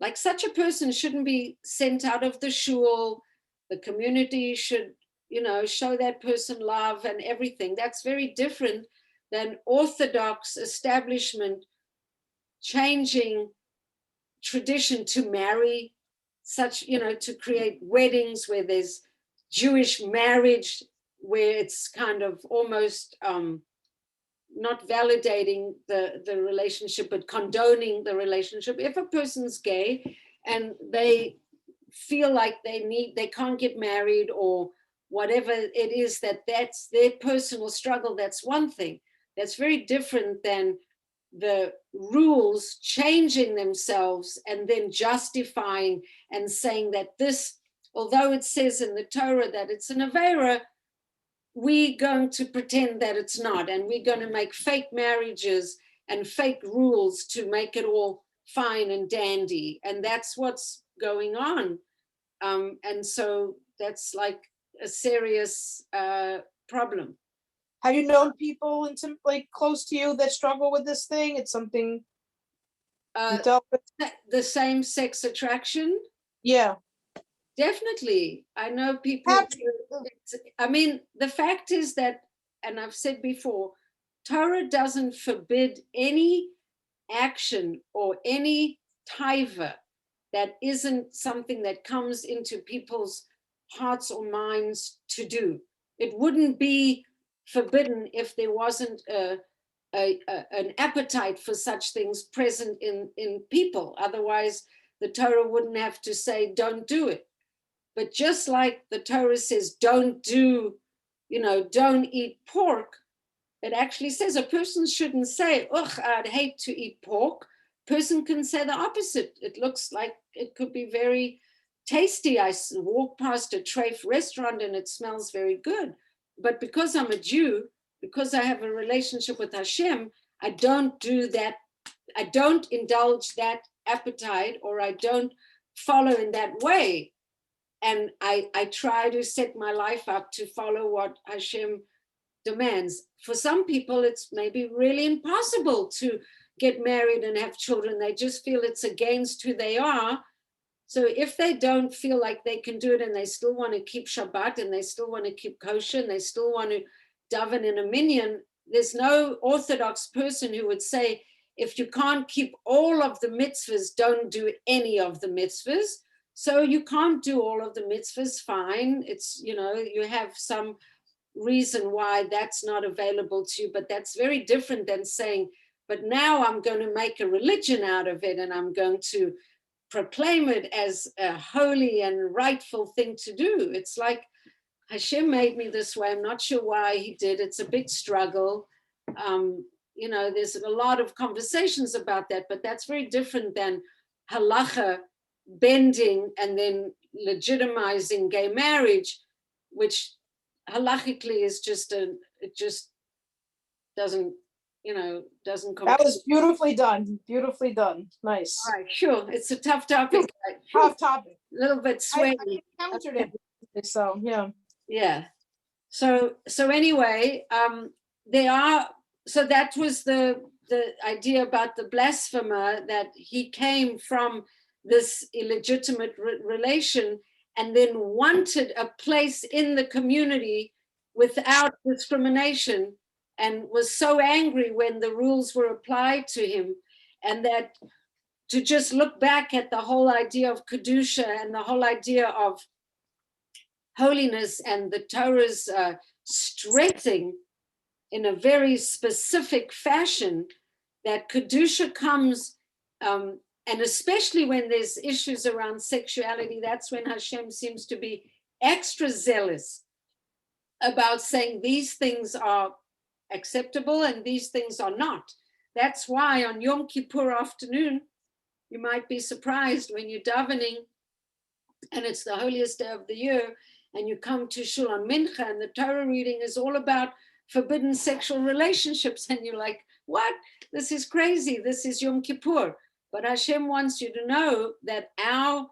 Like, such a person shouldn't be sent out of the shul. The community should, show that person love and everything. That's very different than Orthodox establishment changing tradition to marry, to create weddings where there's Jewish marriage, where it's kind of almost not validating the relationship, but condoning the relationship. If a person's gay and they feel like they can't get married or whatever it is, that's their personal struggle, that's one thing. That's very different than the rules changing themselves and then justifying and saying that this, although it says in the Torah that it's an avera, we're going to pretend that it's not, and we're going to make fake marriages and fake rules to make it all fine and dandy. And that's what's going on. And so that's like a serious problem. Have you known people close to you that struggle with this thing? It's something you dealt with? The same sex attraction? Yeah. Definitely. I know people. The fact is that, and I've said before, Torah doesn't forbid any action or any taiva that isn't something that comes into people's hearts or minds to do. It wouldn't be forbidden if there wasn't an appetite for such things present in people. Otherwise, the Torah wouldn't have to say, don't do it. But just like the Torah says, don't eat pork, it actually says a person shouldn't say, ugh, I'd hate to eat pork. Person can say the opposite. It looks like it could be very tasty. I walk past a treif restaurant and it smells very good. But because I'm a Jew, because I have a relationship with Hashem, I don't do that. I don't indulge that appetite, or I don't follow in that way. And I try to set my life up to follow what Hashem demands. For some people, it's maybe really impossible to get married and have children. They just feel it's against who they are. So if they don't feel like they can do it and they still want to keep Shabbat and they still want to keep kosher and they still want to daven in a minyan, there's no Orthodox person who would say, if you can't keep all of the mitzvahs, don't do any of the mitzvahs. So you can't do all of the mitzvahs, fine. It's, you have some reason why that's not available to you, but that's very different than saying, but now I'm going to make a religion out of it and I'm going to proclaim it as a holy and rightful thing to do. It's like Hashem made me this way. I'm not sure why he did. It's a big struggle. You know, there's a lot of conversations about that, but that's very different than halacha bending and then legitimizing gay marriage, which halachically is it just doesn't, you know, doesn't come. That was beautifully done. Beautifully done. Nice. All right, sure. It's a tough topic. Tough topic. A little bit I sweaty. encountered it. So yeah. Yeah. So anyway, so that was the idea about the blasphemer, that he came from this illegitimate relation and then wanted a place in the community without discrimination, and was so angry when the rules were applied to him, and that to just look back at the whole idea of Kedusha and the whole idea of holiness and the Torah's stressing in a very specific fashion that Kedusha comes, and especially when there's issues around sexuality, that's when Hashem seems to be extra zealous about saying these things are acceptable and these things are not. That's why on Yom Kippur afternoon, you might be surprised when you're davening and it's the holiest day of the year, and you come to Shul on Mincha and the Torah reading is all about forbidden sexual relationships, and you're like, what? This is crazy. This is Yom Kippur. But Hashem wants you to know that our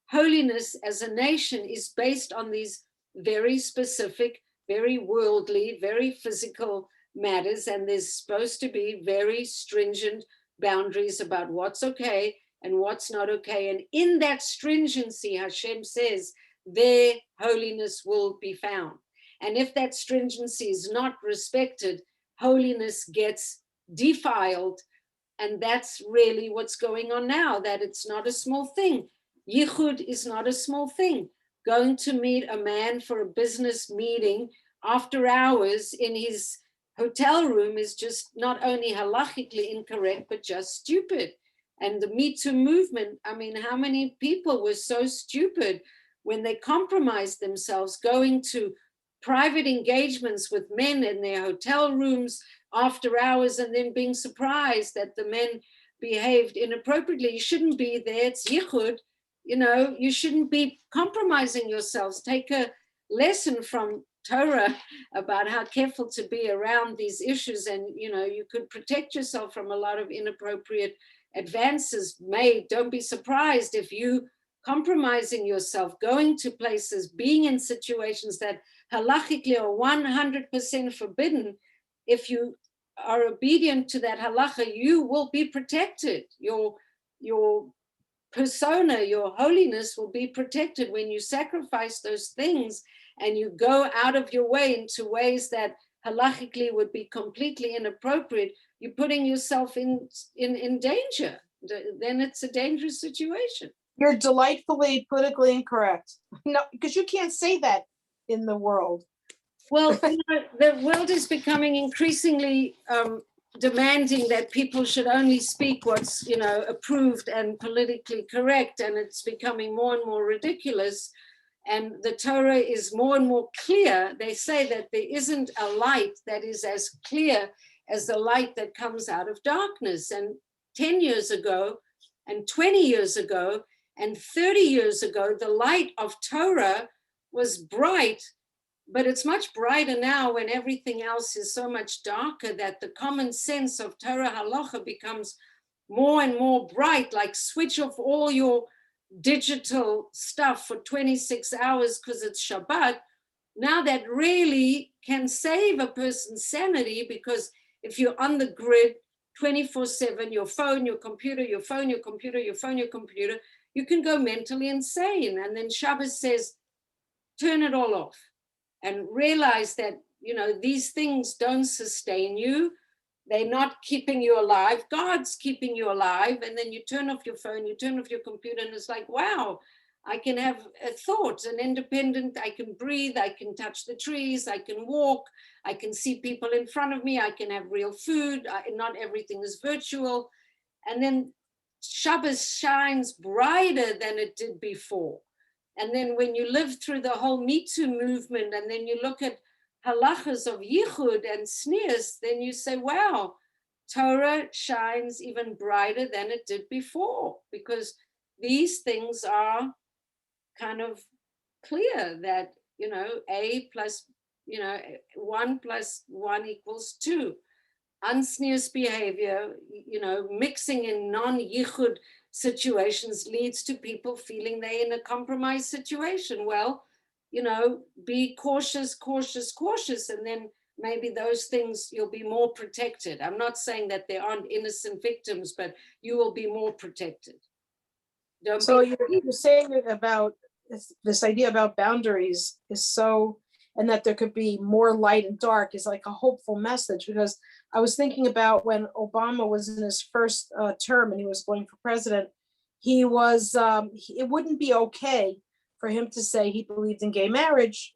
holiness as a nation is based on these very specific, very worldly, very physical matters, and there's supposed to be very stringent boundaries about what's okay and what's not okay. And in that stringency, Hashem says, their holiness will be found. And if that stringency is not respected, holiness gets defiled. And that's really what's going on now, that it's not a small thing. Yichud is not a small thing. Going to meet a man for a business meeting after hours in his hotel room is just not only halachically incorrect, but just stupid. And the Me Too movement, I mean, how many people were so stupid when they compromised themselves going to private engagements with men in their hotel rooms after hours and then being surprised that the men behaved inappropriately. You shouldn't be there. It's yichud. You know, you shouldn't be compromising yourselves. Take a lesson from Torah about how careful to be around these issues, and you know, you could protect yourself from a lot of inappropriate advances made. Don't be surprised if you compromising yourself, going to places, being in situations that halachically are 100% forbidden. If you are obedient to that halacha, you will be protected. Your persona, your holiness will be protected when you sacrifice those things and you go out of your way into ways that halachically would be completely inappropriate. You're putting yourself in danger. Then it's a dangerous situation. You're delightfully politically incorrect. No, because you can't say that in the world. Well, you know, the world is becoming increasingly demanding that people should only speak what's, you know, approved and politically correct, and it's becoming more and more ridiculous. And the Torah is more and more clear. They say that there isn't a light that is as clear as the light that comes out of darkness. And 10 years ago, and 20 years ago, and 30 years ago, the light of Torah was bright, but it's much brighter now when everything else is so much darker, that the common sense of Torah halacha becomes more and more bright, like switch off all your digital stuff for 26 hours because it's Shabbat. Now that really can save a person's sanity, because if you're on the grid 24/7, your phone, your computer, your phone, your computer, your phone, your computer, you can go mentally insane. And then Shabbos says, turn it all off and realize that, you know, these things don't sustain you. They're not keeping you alive. God's keeping you alive. And then you turn off your phone, you turn off your computer, and it's like, wow, I can have a thought, an independent, I can breathe, I can touch the trees, I can walk, I can see people in front of me, I can have real food, not everything is virtual. And then Shabbos shines brighter than it did before. And then when you live through the whole Me Too movement, and then you look at halachas of yichud and sneers, then you say, wow, Torah shines even brighter than it did before, because these things are kind of clear that, A plus, 1 + 1 = 2. Unsneers behavior, mixing in non-yichud situations leads to people feeling they're in a compromised situation. Well, be cautious, and then maybe those things, you'll be more protected. I'm not saying that there aren't innocent victims, but you will be more protected. So you're saying about this idea about boundaries is so, and that there could be more light and dark is like a hopeful message, because I was thinking about when Obama was in his first term and he was going for president, he was, it wouldn't be okay for him to say he believed in gay marriage,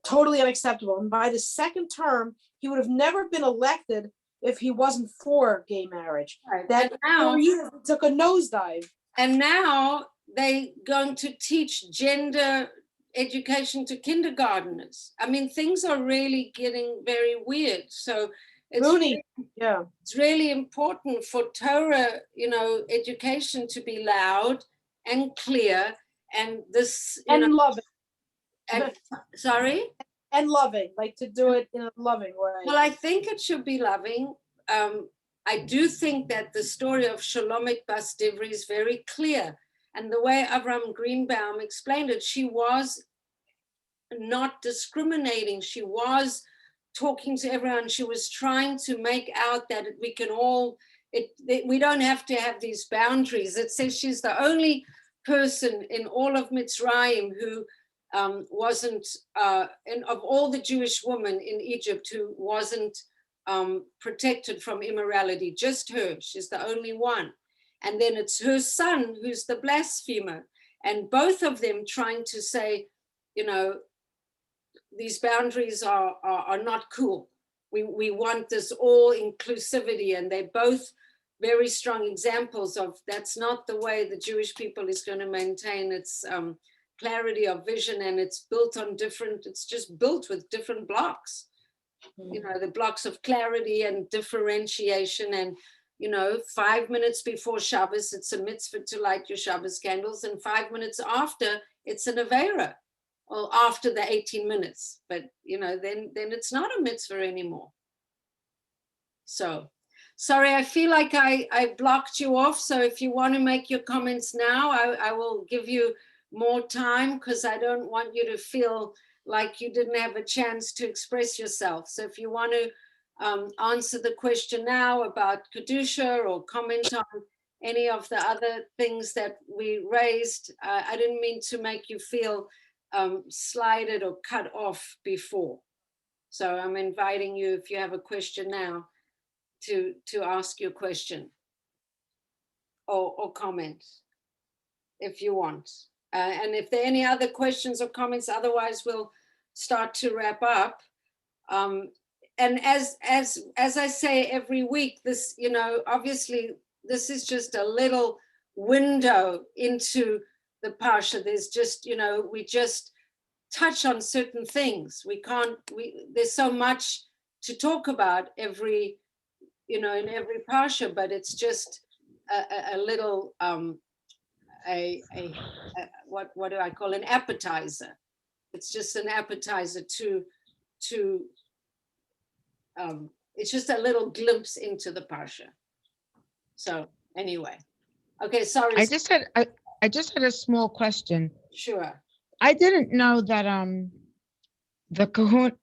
totally unacceptable. And by the second term, he would have never been elected if he wasn't for gay marriage. Right. That now, 4 years it took a nosedive. And now they're going to teach gender education to kindergartners. I mean, things are really getting very weird. So it's really important for Torah, education to be loud and clear, and this, and loving. And, sorry? And loving, like to do it in a loving way. Well, I think it should be loving. I do think that the story of Shalomit Bas Divri is very clear. And the way Avram Greenbaum explained it, she was not discriminating. She was talking to everyone. She was trying to make out that we can all, we don't have to have these boundaries. It says she's the only person in all of Mitzrayim who wasn't, and of all the Jewish women in Egypt who wasn't protected from immorality, just her. She's the only one. And then it's her son who's the blasphemer. And both of them trying to say, these boundaries are not cool. We want this all inclusivity, and they're both very strong examples of that's not the way the Jewish people is going to maintain its clarity of vision, and it's built on it's just built with different blocks. The blocks of clarity and differentiation, and 5 minutes before Shabbos, it's a mitzvah to light your Shabbos candles, and 5 minutes after, it's an avera, or after the 18 minutes. But then it's not a mitzvah anymore. So, sorry, I feel like I blocked you off. So if you want to make your comments now, I will give you more time, because I don't want you to feel like you didn't have a chance to express yourself. So if you want to answer the question now about Kedusha, or comment on any of the other things that we raised, I didn't mean to make you feel slighted or cut off before. So I'm inviting you, if you have a question now, to ask your question or comment if you want. And if there are any other questions or comments, otherwise we'll start to wrap up. And as I say every week, this, obviously this is just a little window into the Parsha. There's just, we just touch on certain things. There's so much to talk about in every Parsha, but it's just a little, what do I call an appetizer? It's just an appetizer to it's just a little glimpse into the Parsha. So anyway, okay, sorry. I just had a small question. Sure. I didn't know that the kahuna,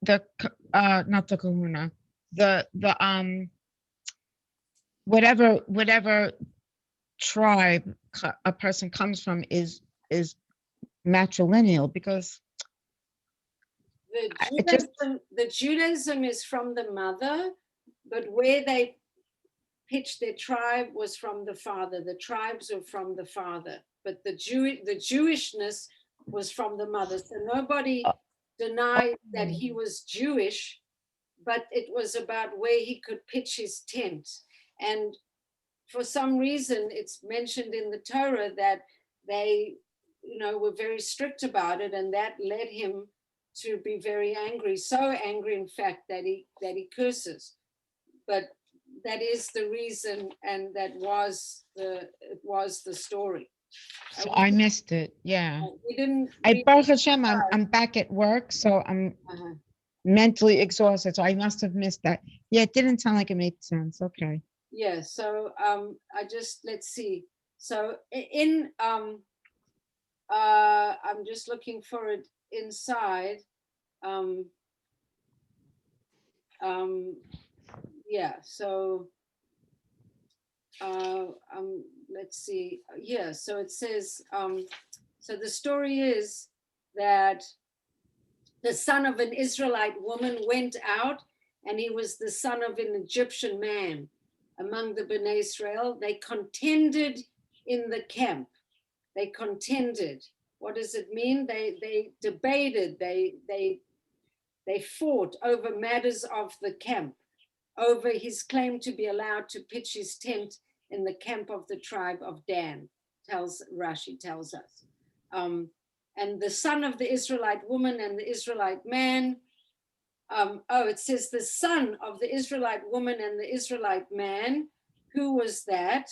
not the kahuna, the whatever tribe a person comes from is matrilineal, because the Judaism is from the mother, but where they pitched their tribe was from the father. The tribes are from the father, but the Jewishness was from the mother. So nobody denied that he was Jewish, but it was about where he could pitch his tent. And for some reason, it's mentioned in the Torah that they, were very strict about it, and that led him to be very angry. So angry, in fact, that he curses. But that is the reason, and it was the story. So I missed it. Yeah. We didn't. Baruch Hashem, I'm back at work, so I'm mentally exhausted. So I must have missed that. Yeah, it didn't sound like it made sense. Okay. Yeah. So let's see. So in I'm just looking for it inside. Yeah. So let's see. Yeah. So it says. So the story is that the son of an Israelite woman went out, and he was the son of an Egyptian man. Among the Bnei Israel, they contended in the camp. They contended. What does it mean? They debated. They fought over matters of the camp, over his claim to be allowed to pitch his tent in the camp of the tribe of Dan. Rashi tells us. And the son of the Israelite woman and the Israelite man. It says the son of the Israelite woman and the Israelite man. Who was that?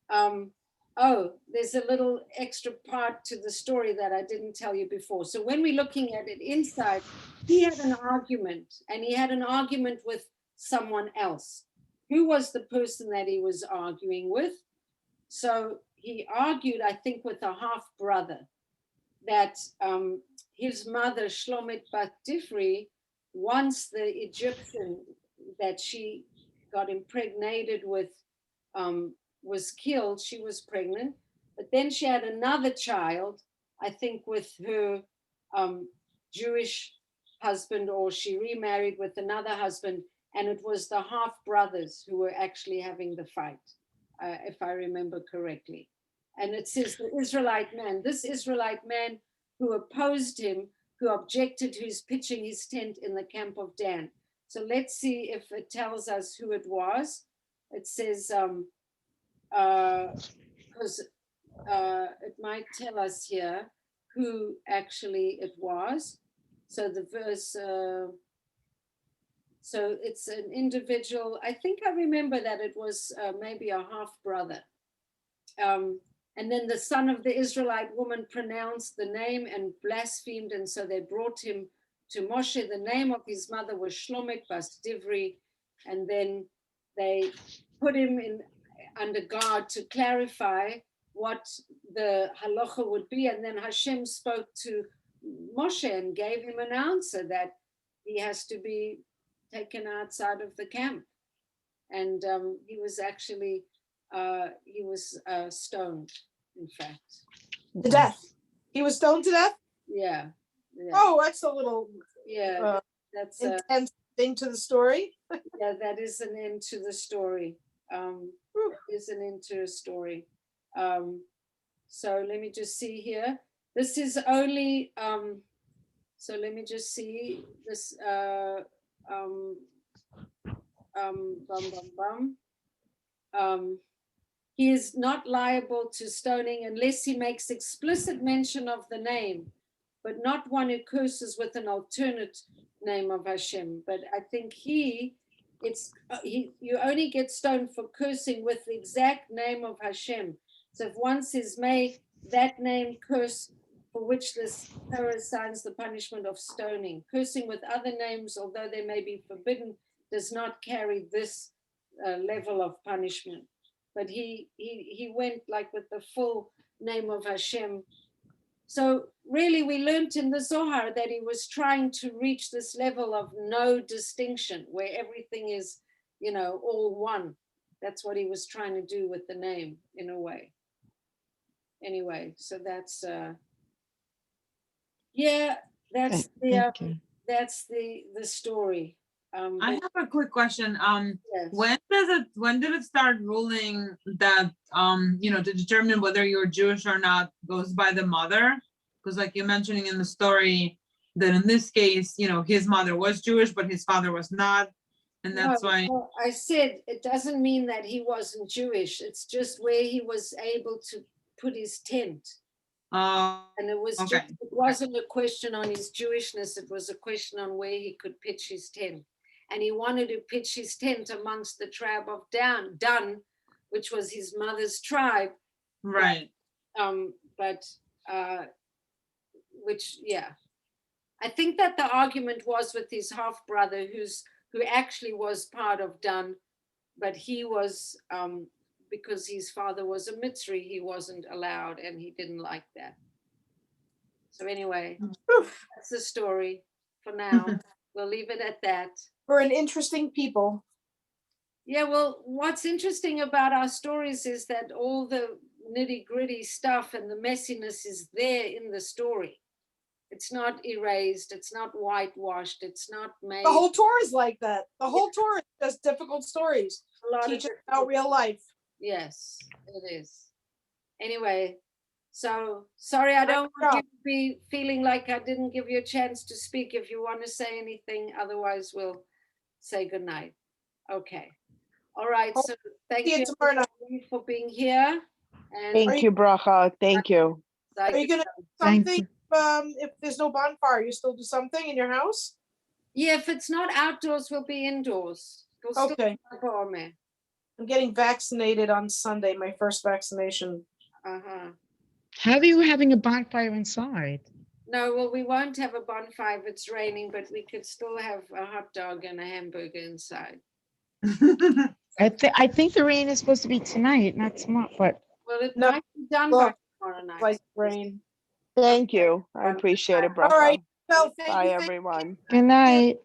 There's a little extra part to the story that I didn't tell you before. So when we're looking at it inside, he had an argument, and he had an argument with someone else. Who was the person that he was arguing with? So he argued, I think, with a half brother, that his mother, Shlomit Bat Tifri, once the Egyptian that she got impregnated with was killed. She was pregnant, but then she had another child, I think, with her Jewish husband, or she remarried with another husband, and it was the half brothers who were actually having the fight, if I remember correctly. And it says the Israelite man, this Israelite man who opposed him, who objected to his pitching his tent in the camp of Dan. So let's see if it tells us who it was. It says, because it might tell us here who actually it was. So the verse, so it's an individual. I think I remember that it was maybe a half brother. And then the son of the Israelite woman pronounced the name and blasphemed, and so they brought him to Moshe. The name of his mother was Shlomit Bas Divri, and then they put him under guard to clarify what the halacha would be. And then Hashem spoke to Moshe and gave him an answer that he has to be taken outside of the camp. And he was actually stoned, in fact. To death. He was stoned to death? Yeah. Oh, that's a little that's intense thing to the story. Yeah, that is an end to the story. Is an end to a story. So let me just see here. This is only, so let me just see this, he is not liable to stoning unless he makes explicit mention of the name, but not one who curses with an alternate name of Hashem. But I think you only get stoned for cursing with the exact name of Hashem. So if one says, may that name curse, for which this Torah assigns the punishment of stoning. Cursing with other names, although they may be forbidden, does not carry this level of punishment. But he went like with the full name of Hashem. So really we learned in the Zohar that he was trying to reach this level of no distinction, where everything is, all one. That's what he was trying to do with the name, in a way. Anyway, so that's that's the story. I have a quick question. Yes. When did it start ruling that to determine whether you're Jewish or not goes by the mother? Because like you're mentioning in the story that in this case, his mother was Jewish, but his father was not. And that's No, why, well, I said it doesn't mean that he wasn't Jewish. It's just where he was able to put his tent. oh, And it was Okay. just, it wasn't a question on his Jewishness, it was a question on where he could pitch his tent. And he wanted to pitch his tent amongst the tribe of Dan, which was his mother's tribe. right. But which, yeah. I think that the argument was with his half brother, who actually was part of Dan, but he was because his father was a Mitzri, he wasn't allowed, and he didn't like that. So anyway, that's the story for now. We'll leave it at that. We're an interesting people. Yeah, well, what's interesting about our stories is that all the nitty gritty stuff and the messiness is there in the story. It's not erased, it's not whitewashed, it's not made. The whole tour is like that. The whole tour is just difficult stories. a lot of Teach us different- about real life. Yes, it is. Anyway, so sorry, I don't want you to be feeling like I didn't give you a chance to speak. If you want to say anything, otherwise we'll say goodnight. Okay. All right. So thank See you you tomorrow night. everybody for being here. And Thank you, Bracha. Thank you. Are you gonna do Thank something, if there's no bonfire, you still do something in your house? yeah, if it's not outdoors, we'll be indoors. We'll still Okay, have a army. I'm getting vaccinated on Sunday, my first vaccination. Uh-huh. How are you having a bonfire inside? No, well, we won't have a bonfire if it's raining, but we could still have a hot dog and a hamburger inside. I think the rain is supposed to be tonight, not tomorrow, but Well, it No, might be done by look, tomorrow night. Like rain. Thank you. I appreciate it, All right. Bracha. Well, thank Bye, you. Thank you. everyone. good night.